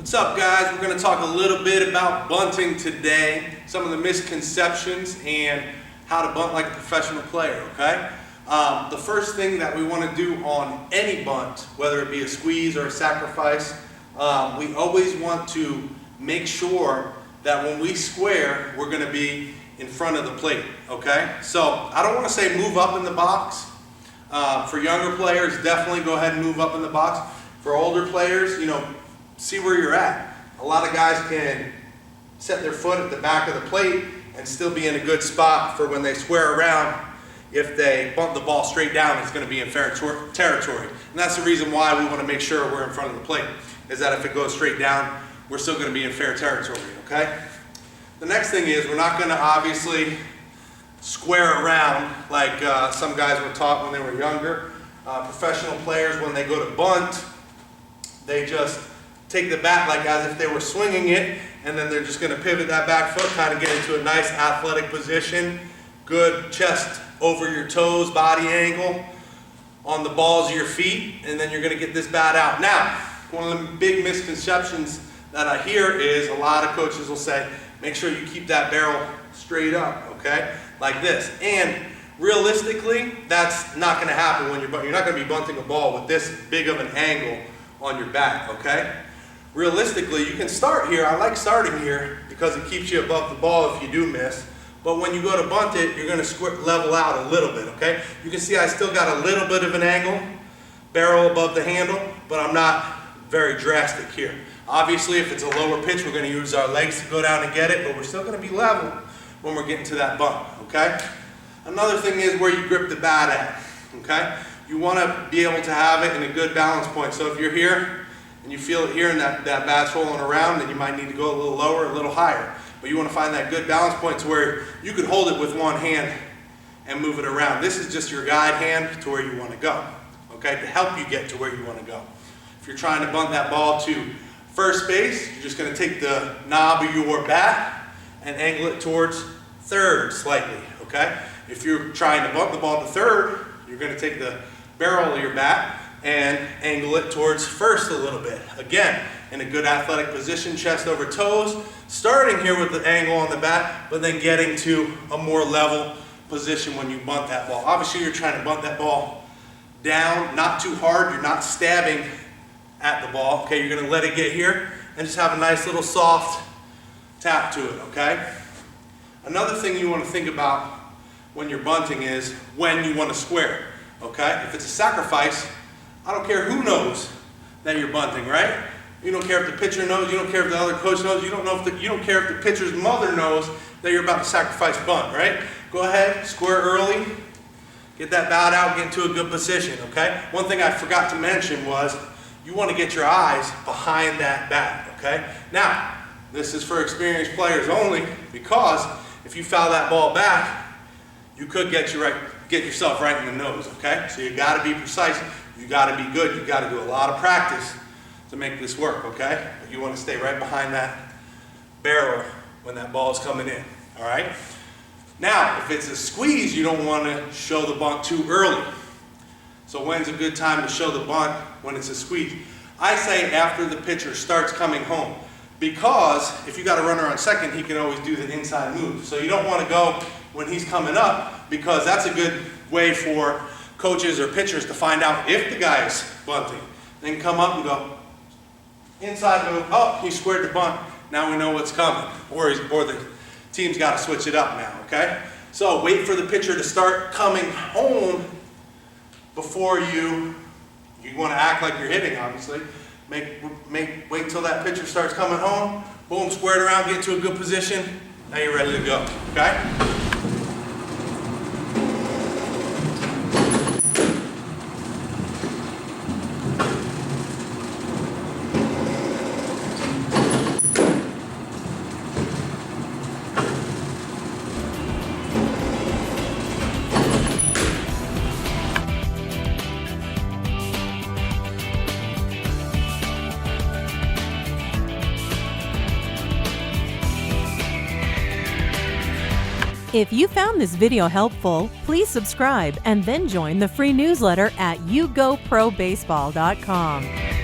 What's up, guys? We're going to talk a little bit about bunting today, some of the misconceptions and how to bunt like a professional player, okay? The first thing that we want to do on any bunt, whether it be a squeeze or a sacrifice, we always want to make sure that when we square, we're going to be in front of the plate, okay? So I don't want to say move up in the box. For younger players, definitely go ahead and move up in the box. For older players, see where you're at. A lot of guys can set their foot at the back of the plate and still be in a good spot for when they square around. If they bump the ball straight down, it's going to be in fair territory. And that's the reason why we want to make sure we're in front of the plate, is that if it goes straight down, we're still going to be in fair territory, okay? The next thing is we're not going to obviously square around like some guys were taught when they were younger. Professional players, when they go to bunt, they just take the bat like as if they were swinging it, and then they're just going to pivot that back foot, kind of get into a nice athletic position, good chest over your toes, body angle on the balls of your feet, and then you're going to get this bat out. Now, one of the big misconceptions that I hear is a lot of coaches will say, make sure you keep that barrel straight up, okay, like this. And realistically, that's not going to happen when you're not going to be bunting a ball with this big of an angle on your bat, okay? Realistically, you can start here. I like starting here because it keeps you above the ball if you do miss. But when you go to bunt it, you're going to level out a little bit, okay? You can see I still got a little bit of an angle, barrel above the handle, but I'm not very drastic here. Obviously, if it's a lower pitch, we're going to use our legs to go down and get it, but we're still going to be level when we're getting to that bunt, okay? Another thing is where you grip the bat at, okay? You want to be able to have it in a good balance point. So if you're here and you feel it here and that bat's rolling around, then you might need to go a little lower, a little higher. But you want to find that good balance point to where you could hold it with one hand and move it around. This is just your guide hand to where you want to go, okay, to help you get to where you want to go. If you're trying to bunt that ball to first base, you're just going to take the knob of your bat and angle it towards third slightly, okay? If you're trying to bunt the ball to third, you're going to take the barrel of your bat and angle it towards first a little bit. Again, in a good athletic position, chest over toes, starting here with the angle on the bat, but then getting to a more level position when you bunt that ball. Obviously, you're trying to bunt that ball down, not too hard. You're not stabbing at the ball, okay? You're going to let it get here and just have a nice little soft tap to it, okay? Another thing you want to think about when you're bunting is when you want to square, okay? If it's a sacrifice, I don't care who knows that you're bunting, right? You don't care if the pitcher knows, you don't care if the other coach knows, you don't care if the pitcher's mother knows that you're about to sacrifice bunt, right? Go ahead, square early, get that bat out, get into a good position, okay? One thing I forgot to mention was you want to get your eyes behind that bat, okay? Now, this is for experienced players only, because if you foul that ball back, you could get yourself right in the nose, okay? So you got to be precise, you got to be good, you got to do a lot of practice to make this work, okay? But you want to stay right behind that barrel when that ball is coming in, all right? Now, if it's a squeeze, you don't want to show the bunt too early. So when's a good time to show the bunt when it's a squeeze? I say after the pitcher starts coming home, because if you got a runner on second, he can always do the inside move. So you don't want to go when he's coming up, because that's a good way for coaches or pitchers to find out if the guy is bunting. Then come up and go, inside move, oh, he squared the bunt, now we know what's coming. Or the team's got to switch it up now, okay? So wait for the pitcher to start coming home before you want to act like you're hitting, obviously. Wait till that pitcher starts coming home, boom, square it around, get into a good position, now you're ready to go, okay? If you found this video helpful, please subscribe and then join the free newsletter at yougoprobaseball.com.